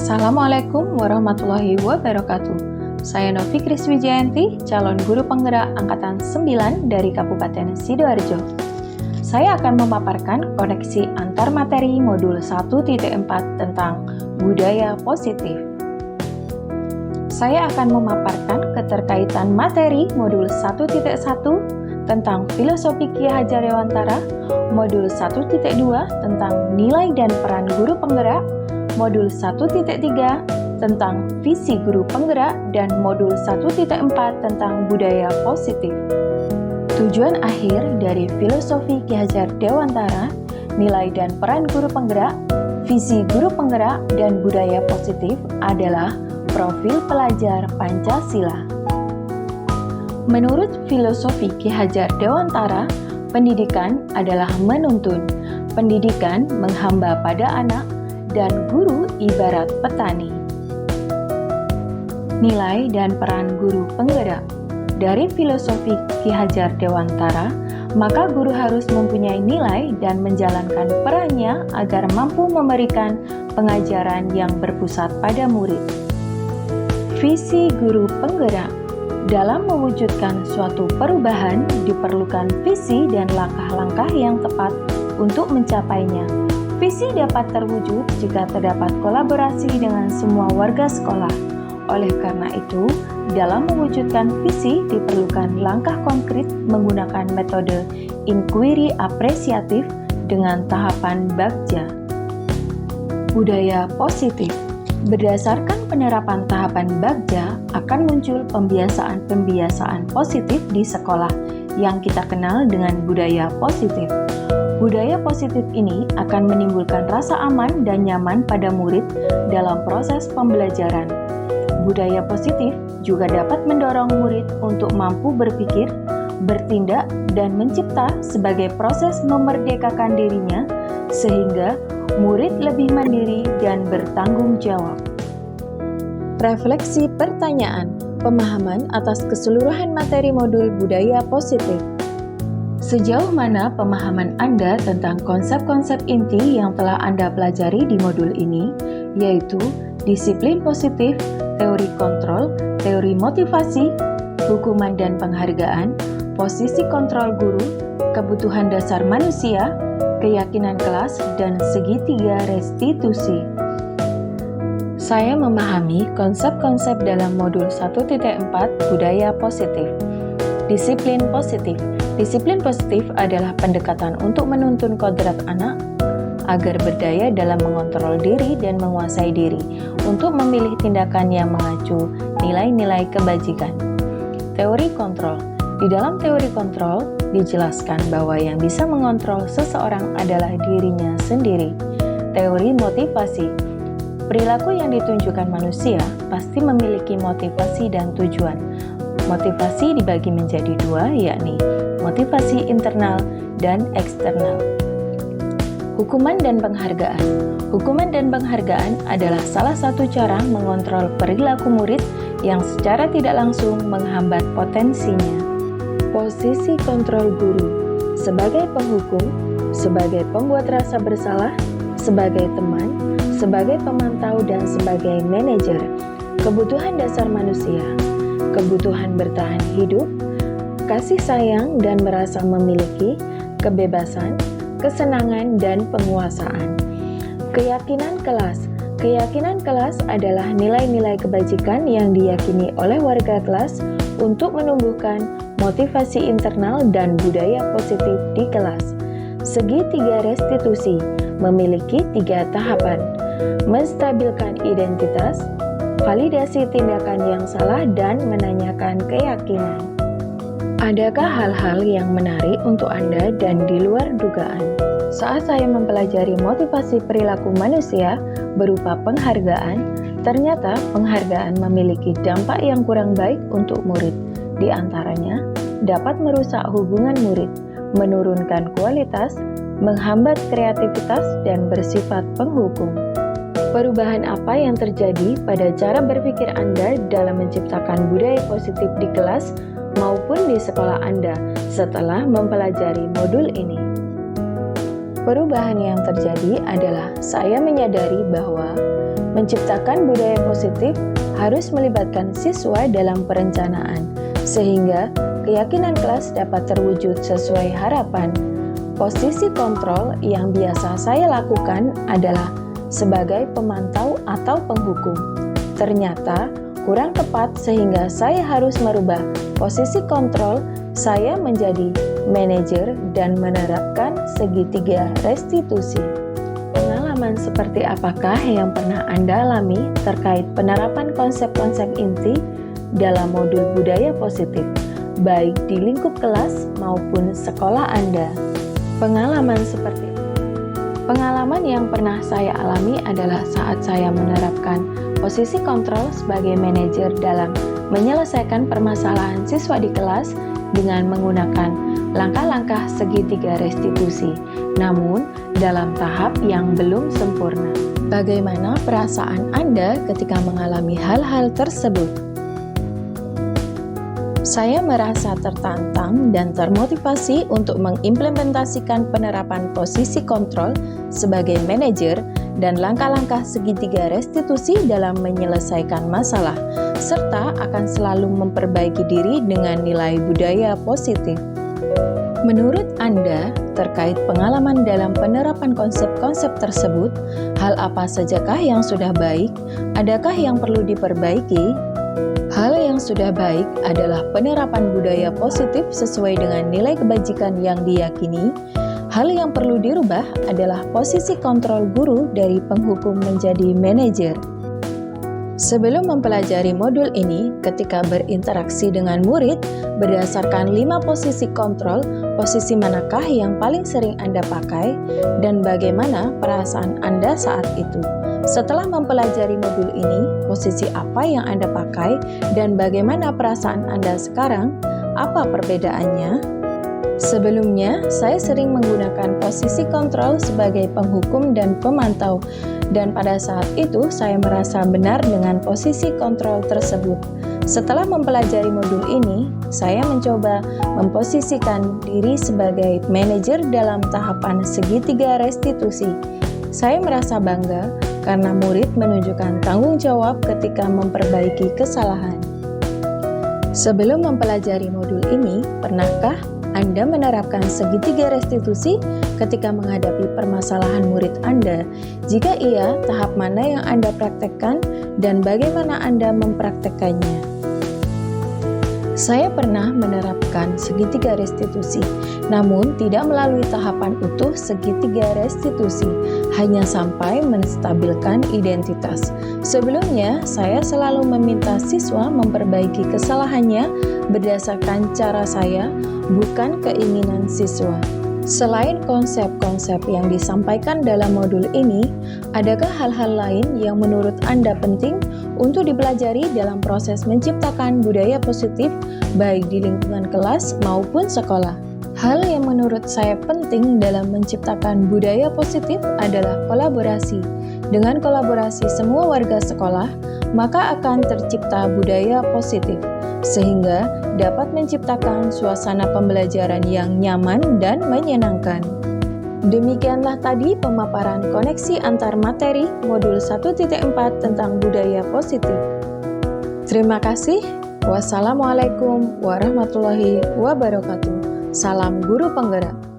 Assalamualaikum warahmatullahi wabarakatuh. Saya Novi Kriswijayanti, calon guru penggerak angkatan 9 dari Kabupaten Sidoarjo. Saya akan memaparkan koneksi antar materi modul 1.4 tentang budaya positif. Saya akan memaparkan keterkaitan materi modul 1.1 tentang filosofi Ki Hajar Dewantara, modul 1.2 tentang nilai dan peran guru penggerak, modul 1.3 tentang visi guru penggerak, dan modul 1.4 tentang budaya positif. Tujuan akhir dari filosofi Ki Hajar Dewantara, nilai dan peran guru penggerak, visi guru penggerak, dan budaya positif adalah profil pelajar Pancasila. Menurut filosofi Ki Hajar Dewantara, pendidikan adalah menuntun, pendidikan menghamba pada anak, dan guru ibarat petani. Nilai dan peran guru penggerak. Dari filosofi Ki Hajar Dewantara, maka guru harus mempunyai nilai dan menjalankan perannya agar mampu memberikan pengajaran yang berpusat pada murid. Visi guru penggerak. Dalam mewujudkan suatu perubahan, diperlukan visi dan langkah-langkah yang tepat untuk mencapainya. Visi dapat terwujud jika terdapat kolaborasi dengan semua warga sekolah. Oleh karena itu, dalam mewujudkan visi diperlukan langkah konkret menggunakan metode inquiry apresiatif dengan tahapan bagja. Budaya positif. Berdasarkan penerapan tahapan bagja, akan muncul pembiasaan-pembiasaan positif di sekolah yang kita kenal dengan budaya positif. Budaya positif ini akan menimbulkan rasa aman dan nyaman pada murid dalam proses pembelajaran. Budaya positif juga dapat mendorong murid untuk mampu berpikir, bertindak, dan mencipta sebagai proses memerdekakan dirinya, sehingga murid lebih mandiri dan bertanggung jawab. Refleksi pertanyaan, pemahaman atas keseluruhan materi modul budaya positif. Sejauh mana pemahaman Anda tentang konsep-konsep inti yang telah Anda pelajari di modul ini, yaitu disiplin positif, teori kontrol, teori motivasi, hukuman dan penghargaan, posisi kontrol guru, kebutuhan dasar manusia, keyakinan kelas, dan segitiga restitusi. Saya memahami konsep-konsep dalam modul 1.4 budaya positif. Disiplin positif. Disiplin positif adalah pendekatan untuk menuntun kodrat anak agar berdaya dalam mengontrol diri dan menguasai diri untuk memilih tindakan yang mengacu nilai-nilai kebajikan. Teori kontrol. Di dalam teori kontrol dijelaskan bahwa yang bisa mengontrol seseorang adalah dirinya sendiri. Teori motivasi. Perilaku yang ditunjukkan manusia pasti memiliki motivasi dan tujuan. Motivasi dibagi menjadi dua, yakni motivasi internal dan eksternal. Hukuman dan penghargaan. Hukuman dan penghargaan adalah salah satu cara mengontrol perilaku murid yang secara tidak langsung menghambat potensinya. Posisi kontrol guru. Sebagai penghukum, sebagai pembuat rasa bersalah, sebagai teman, sebagai pemantau, dan sebagai manajer. Kebutuhan dasar manusia. Kebutuhan bertahan hidup, kasih sayang dan merasa memiliki, kebebasan, kesenangan, dan penguasaan. Keyakinan kelas. Keyakinan kelas adalah nilai-nilai kebajikan yang diyakini oleh warga kelas untuk menumbuhkan motivasi internal dan budaya positif di kelas. Segitiga restitusi memiliki 3 tahapan: menstabilkan identitas, validasi tindakan yang salah, dan menanyakan keyakinan. Adakah hal-hal yang menarik untuk Anda dan di luar dugaan? Saat saya mempelajari motivasi perilaku manusia berupa penghargaan, ternyata penghargaan memiliki dampak yang kurang baik untuk murid. Di antaranya, dapat merusak hubungan murid, menurunkan kualitas, menghambat kreativitas, dan bersifat penghukum. Perubahan apa yang terjadi pada cara berpikir Anda dalam menciptakan budaya positif di kelas maupun di sekolah Anda setelah mempelajari modul ini? Perubahan yang terjadi adalah saya menyadari bahwa Menciptakan budaya positif harus melibatkan siswa dalam perencanaan, sehingga keyakinan kelas dapat terwujud sesuai harapan. Posisi kontrol yang biasa saya lakukan adalah sebagai pemantau atau penghukum. Ternyata kurang tepat sehingga saya harus merubah posisi kontrol saya menjadi manajer dan menerapkan segitiga restitusi. Pengalaman seperti apakah yang pernah Anda alami terkait penerapan konsep-konsep inti dalam modul budaya positif, baik di lingkup kelas maupun sekolah Anda? Pengalaman yang pernah saya alami adalah saat saya menerapkan posisi kontrol sebagai manajer dalam menyelesaikan permasalahan siswa di kelas dengan menggunakan langkah-langkah segitiga restitusi, namun dalam tahap yang belum sempurna. Bagaimana perasaan Anda ketika mengalami hal-hal tersebut? Saya merasa tertantang dan termotivasi untuk mengimplementasikan penerapan posisi kontrol sebagai manajer dan langkah-langkah segitiga restitusi dalam menyelesaikan masalah, serta akan selalu memperbaiki diri dengan nilai budaya positif. Menurut Anda, terkait pengalaman dalam penerapan konsep-konsep tersebut, hal apa sajakah yang sudah baik? Adakah yang perlu diperbaiki? Hal yang sudah baik adalah penerapan budaya positif sesuai dengan nilai kebajikan yang diyakini. Hal yang perlu dirubah adalah posisi kontrol guru dari penghukum menjadi manajer. Sebelum mempelajari modul ini, ketika berinteraksi dengan murid, berdasarkan 5 posisi kontrol, posisi manakah yang paling sering Anda pakai, dan bagaimana perasaan Anda saat itu? Setelah mempelajari modul ini, posisi apa yang Anda pakai dan bagaimana perasaan Anda sekarang? Apa perbedaannya? Sebelumnya, saya sering menggunakan posisi kontrol sebagai penghukum dan pemantau, dan pada saat itu saya merasa benar dengan posisi kontrol tersebut. Setelah mempelajari modul ini, saya mencoba memposisikan diri sebagai manajer dalam tahapan segitiga restitusi. Saya merasa bangga karena murid menunjukkan tanggung jawab ketika memperbaiki kesalahan. Sebelum mempelajari modul ini, pernahkah Anda menerapkan segitiga restitusi ketika menghadapi permasalahan murid Anda? Jika iya, tahap mana yang Anda praktekkan dan bagaimana Anda mempraktekkannya? Saya pernah menerapkan segitiga restitusi, namun tidak melalui tahapan utuh segitiga restitusi, hanya sampai menstabilkan identitas. Sebelumnya, saya selalu meminta siswa memperbaiki kesalahannya berdasarkan cara saya, bukan keinginan siswa. Selain konsep-konsep yang disampaikan dalam modul ini, adakah hal-hal lain yang menurut Anda penting untuk dipelajari dalam proses menciptakan budaya positif baik di lingkungan kelas maupun sekolah? Hal yang menurut saya penting dalam menciptakan budaya positif adalah kolaborasi. Dengan kolaborasi semua warga sekolah, maka akan tercipta budaya positif, sehingga dapat menciptakan suasana pembelajaran yang nyaman dan menyenangkan. Demikianlah tadi pemaparan koneksi antar materi modul 1.4 tentang budaya positif. Terima kasih. Wassalamualaikum warahmatullahi wabarakatuh. Salam guru penggerak.